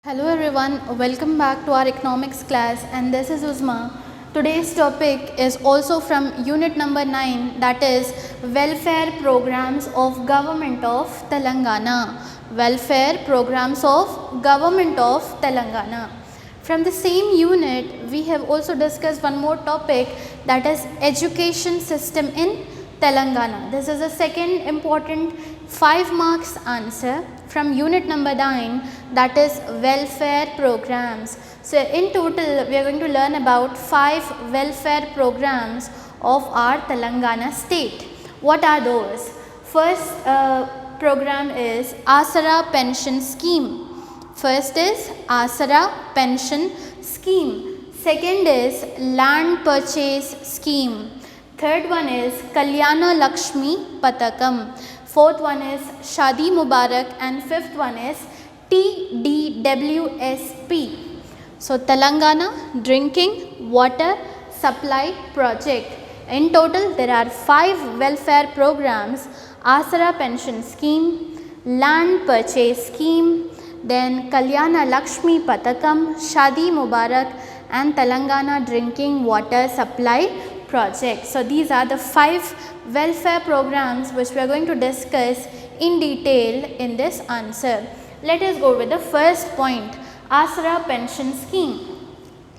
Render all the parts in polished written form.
Hello everyone, welcome back to our economics class, and this is Uzma. Today's topic is also from unit number 9, that is welfare programs of government of Telangana. Welfare programs of government of Telangana. From the same unit, we have also discussed one more topic, that is education system in Telangana. This is the second important 5 marks answer from unit number 9, that is welfare programs. So in total we are going to learn about 5 welfare programs of our Telangana state. What are those? First program is Asara pension scheme. First is Asara pension scheme. Second is land purchase scheme. Third one is Kalyana Lakshmi Patakam. Fourth one is Shadi Mubarak, and fifth one is TDWSP. So Telangana Drinking Water Supply Project. In total there are 5 welfare programs: Asara pension scheme, land purchase scheme, then Kalyana Lakshmi Patakam, Shadi Mubarak, and Telangana Drinking Water Supply Project. So these are the 5 welfare programs which we are going to discuss in detail in this answer. Let us go with the first point, Asara pension scheme.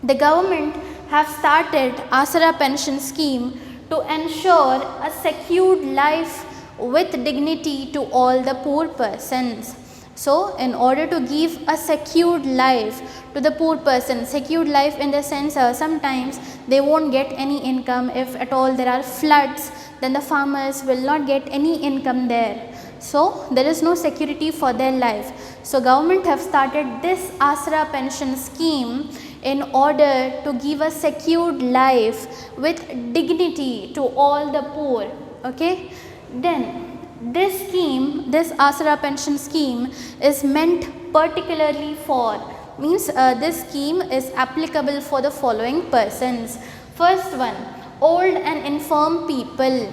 The government have started Asara pension scheme to ensure a secured life with dignity to all the poor persons. So in order to give a secured life to the poor person, secured life in the sense sometimes they won't get any income. If at all there are floods, then the farmers will not get any income there. So there is no security for their life. So government have started this Asara pension scheme in order to give a secured life with dignity to all the poor. Okay. Then this scheme, this Asara pension scheme is meant particularly for, means this scheme is applicable for the following persons. First one, old and infirm people.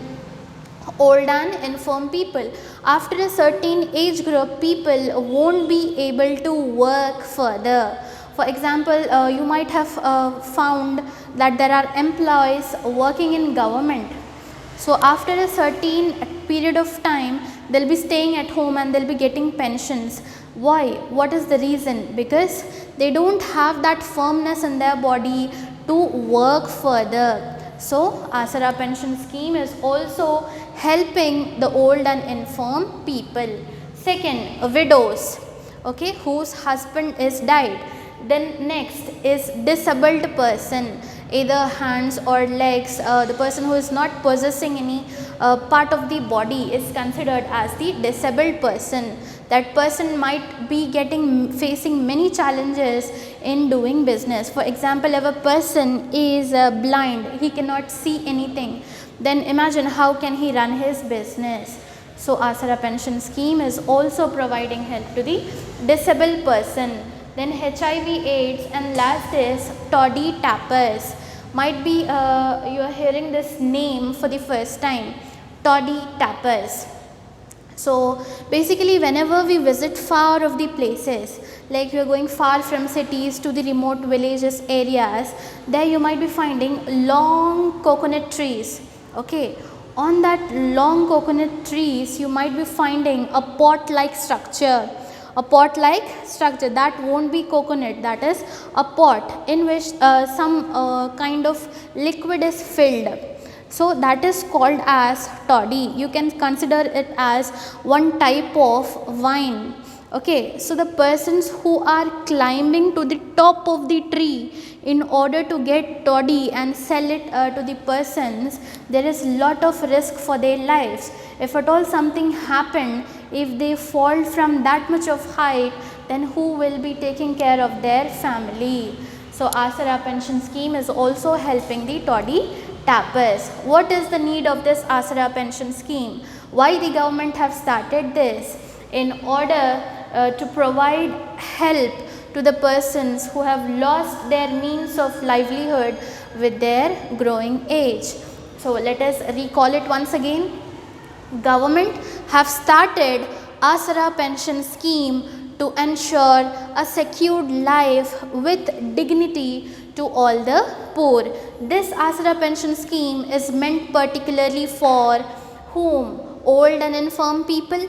Old and infirm people. After a certain age group, people won't be able to work further. For example, you might have found that there are employees working in government. So after a certain period of time, they'll be staying at home and they'll be getting pensions. Why? What is the reason? Because they don't have that firmness in their body to work further. So Asara pension scheme is also helping the old and infirm people. Second, widows, okay, whose husband is died. Then next is disabled person, either hands or legs. The person who is not possessing any part of the body is considered as the disabled person. That person might be facing many challenges in doing business. For example, if a person is blind, he cannot see anything, then imagine how can he run his business. So Asara pension scheme is also providing help to the disabled person. Then HIV AIDS, and last is toddy tappers. Might be you are hearing this name for the first time, toddy tappers. So basically whenever we visit far of the places, like we are going far from cities to the remote villages areas, there you might be finding long coconut trees. Okay, on that long coconut trees you might be finding a pot like structure. A pot like structure that won't be coconut, that is a pot in which some kind of liquid is filled. So that is called as toddy. You can consider it as one type of wine. Okay, so the persons who are climbing to the top of the tree in order to get toddy and sell it to the persons, there is lot of risk for their lives. If at all something happened, if they fall from that much of height, then who will be taking care of their family? So Asara pension scheme is also helping the toddy tappers. What is the need of this Asara pension scheme? Why the government have started this? In order to provide help to the persons who have lost their means of livelihood with their growing age. So let us recall it once again. Government have started Asara pension scheme to ensure a secured life with dignity to all the poor. This Asara pension scheme is meant particularly for whom? Old and infirm people,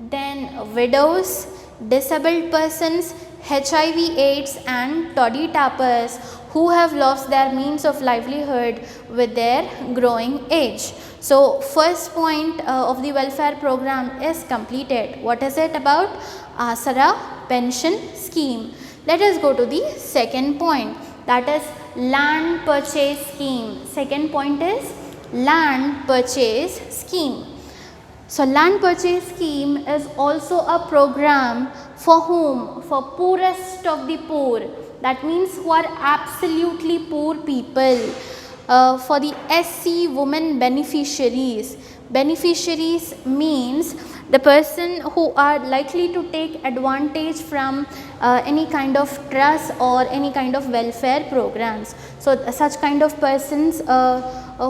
then widows, disabled persons, HIV/AIDS and toddy tappers who have lost their means of livelihood with their growing age. So, first point of the welfare program is completed. What is it about? Asara pension scheme. Let us go to the second point, that is land purchase scheme. Second point is land purchase scheme. So, land purchase scheme is also a program for whom? For poorest of the poor. That means who are absolutely poor people. For the SC women beneficiaries. Beneficiaries means the person who are likely to take advantage from any kind of trust or any kind of welfare programs. So, such kind of persons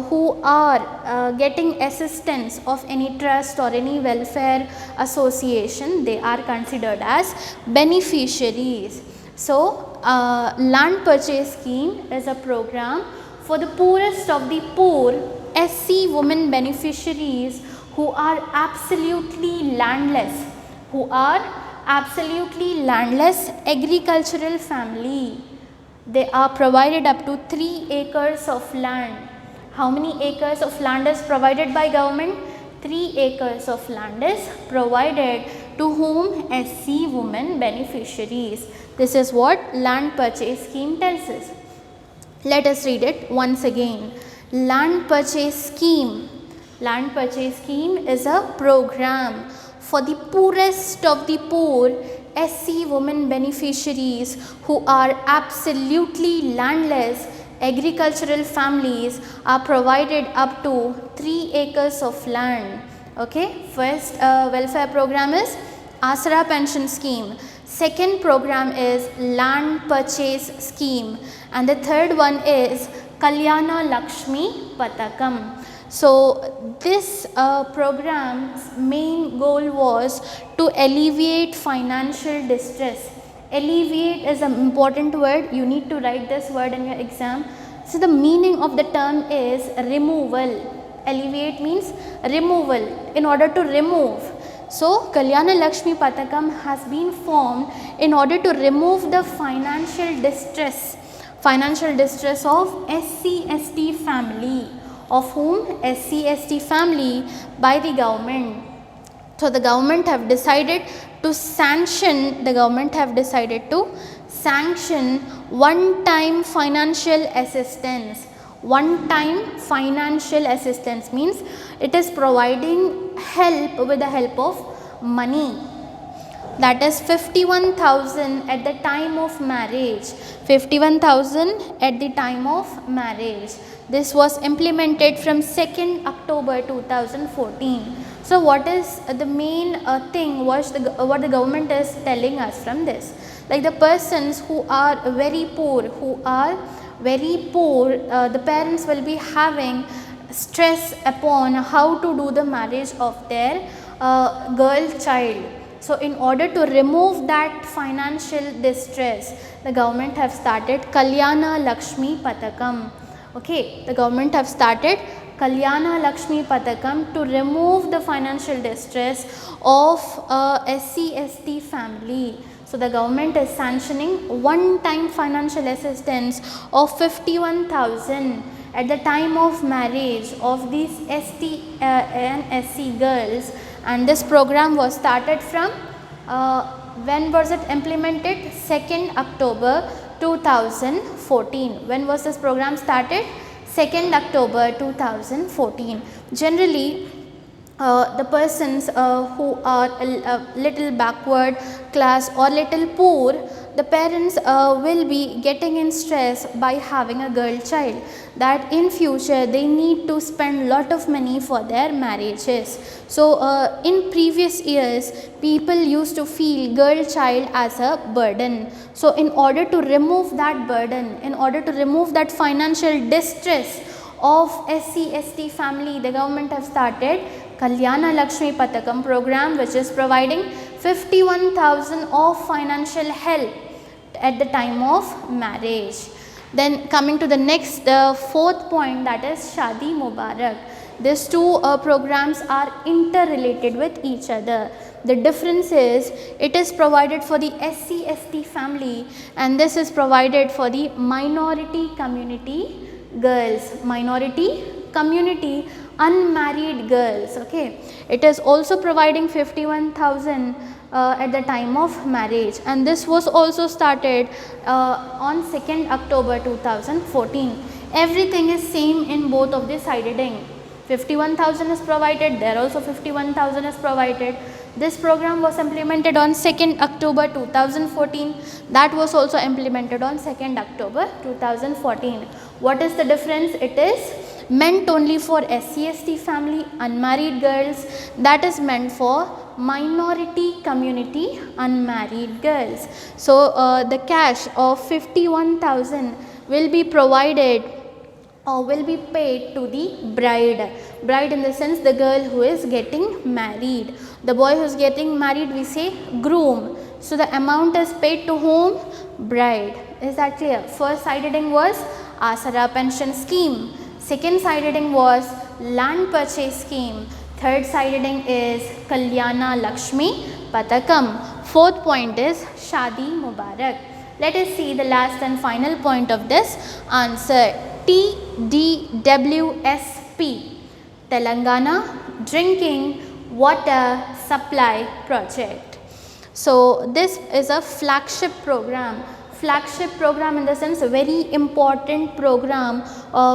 who are getting assistance of any trust or any welfare association, they are considered as beneficiaries. So, land purchase scheme is a program for the poorest of the poor SC women beneficiaries who are absolutely landless, agricultural family. They are provided up to 3 acres of land. How many acres of land is provided by government? 3 acres of land is provided to whom? SC women beneficiaries. This is what land purchase scheme tells us. Let us read it once again. Land purchase scheme. Land purchase scheme is a program for the poorest of the poor SC women beneficiaries who are absolutely landless. Agricultural families are provided up to 3 acres of land. Okay, first welfare program is Asara pension scheme. Second program is land purchase scheme, and the third one is Kalyana Lakshmi Patakam. So, this program's main goal was to alleviate financial distress. Alleviate is an important word. You need to write this word in your exam. So, the meaning of the term is removal. Alleviate means removal, in order to remove. So, Kalyana Lakshmi Patakam has been formed in order to remove the financial distress of SC/ST family. Of whom? SC/ST family by the government. So, the government have decided to sanction, one-time financial assistance. One-time financial assistance means it is providing help with the help of money. That is 51,000 at the time of marriage. 51,000 at the time of marriage. This was implemented from 2nd October 2014. So, what is the main thing what the government is telling us from this? Like the persons who are very poor, the parents will be having stress upon how to do the marriage of their girl child. So, in order to remove that financial distress, the government have started Kalyana Lakshmi Patakam. Okay, the government have started Kalyana Lakshmi Patakam to remove the financial distress of SC/ST family. So, the government is sanctioning one-time financial assistance of 51,000 at the time of marriage of these ST and SC girls, and this program was started from when was it implemented? 2nd October 2014. When was this program started? 2nd October 2014. Generally, the persons who are a little backward class or little poor, the parents will be getting in stress by having a girl child, that in future they need to spend lot of money for their marriages. So, in previous years people used to feel girl child as a burden. So, in order to remove that burden, in order to remove that financial distress of SC/ST family, the government have started Kalyana Lakshmi Patakam program, which is providing 51,000 of financial help at the time of marriage. Then coming to the next fourth point, that is Shadi Mubarak. These two programs are interrelated with each other. The difference is it is provided for the SC/ST family and this is provided for the minority community girls, minority community unmarried girls. Okay, it is also providing 51,000 at the time of marriage, and this was also started on 2nd October 2014. Everything is same in both of the side heading. 51,000 is provided, there also 51,000 is provided. This program was implemented on 2nd October 2014. That was also implemented on 2nd October 2014. What is the difference? It is meant only for SC/ST family unmarried girls, that is meant for minority community unmarried girls. So the cash of 51,000 will be provided or will be paid to the bride. Bride in the sense the girl who is getting married. The boy who is getting married we say groom. So the amount is paid to whom? Bride. Is that clear? First side heading was Asara pension scheme. Second side heading was land purchase scheme. Third side heading is Kalyana Lakshmi Patakam. Fourth point is Shadi Mubarak. Let us see the last and final point of this answer. TDWSP, Telangana Drinking Water Supply Project. So this is a flagship program. Flagship program in the sense a very important program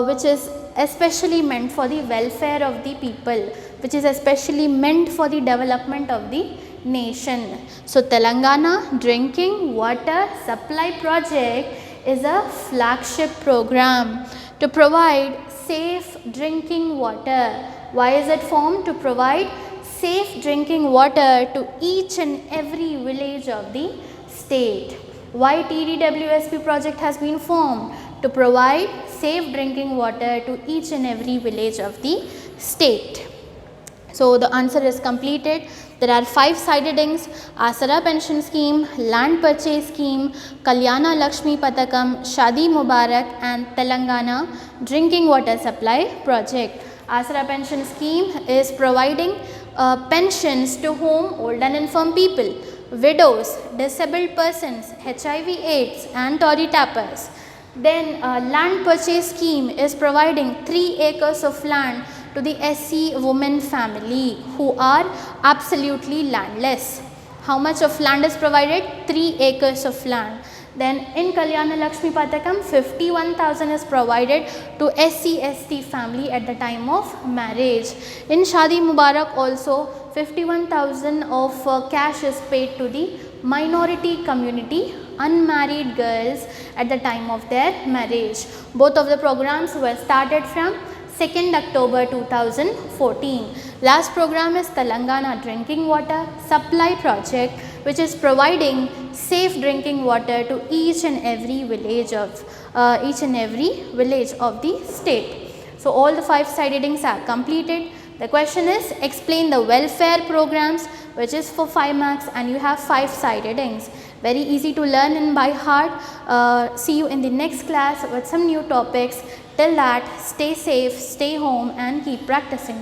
which is especially meant for the welfare of the people, which is especially meant for the development of the nation. So Telangana Drinking Water Supply Project is a flagship program to provide safe drinking water. Why is it formed? To provide safe drinking water to each and every village of the state. Why TDWSP project has been formed? To provide safe drinking water to each and every village of the state. So the answer is completed. There are 5 side headings: Asara pension scheme, land purchase scheme, Kalyana Lakshmi Patakam, Shadi Mubarak and Telangana drinking water supply project. Asara pension scheme is providing pensions to whom? Old and infirm people, widows, disabled persons, HIV/AIDS and Tory tappers. Then land purchase scheme is providing 3 acres of land to the SC women family who are absolutely landless. How much of land is provided? 3 acres of land. Then in Kalyana Lakshmi Patakam, 51,000 is provided to SC/ST family at the time of marriage. In Shadi Mubarak also 51,000 of cash is paid to the minority community unmarried girls at the time of their marriage. Both of the programs were started from 2nd October 2014. Last program is Telangana Drinking Water Supply Project, which is providing safe drinking water to each and every village of the state. So all the 5 side headings are completed. The question is explain the welfare programs, which is for 5 marks and you have 5 side headings. Very easy to learn and by heart. See you in the next class with some new topics. Till that, stay safe, stay home and keep practicing.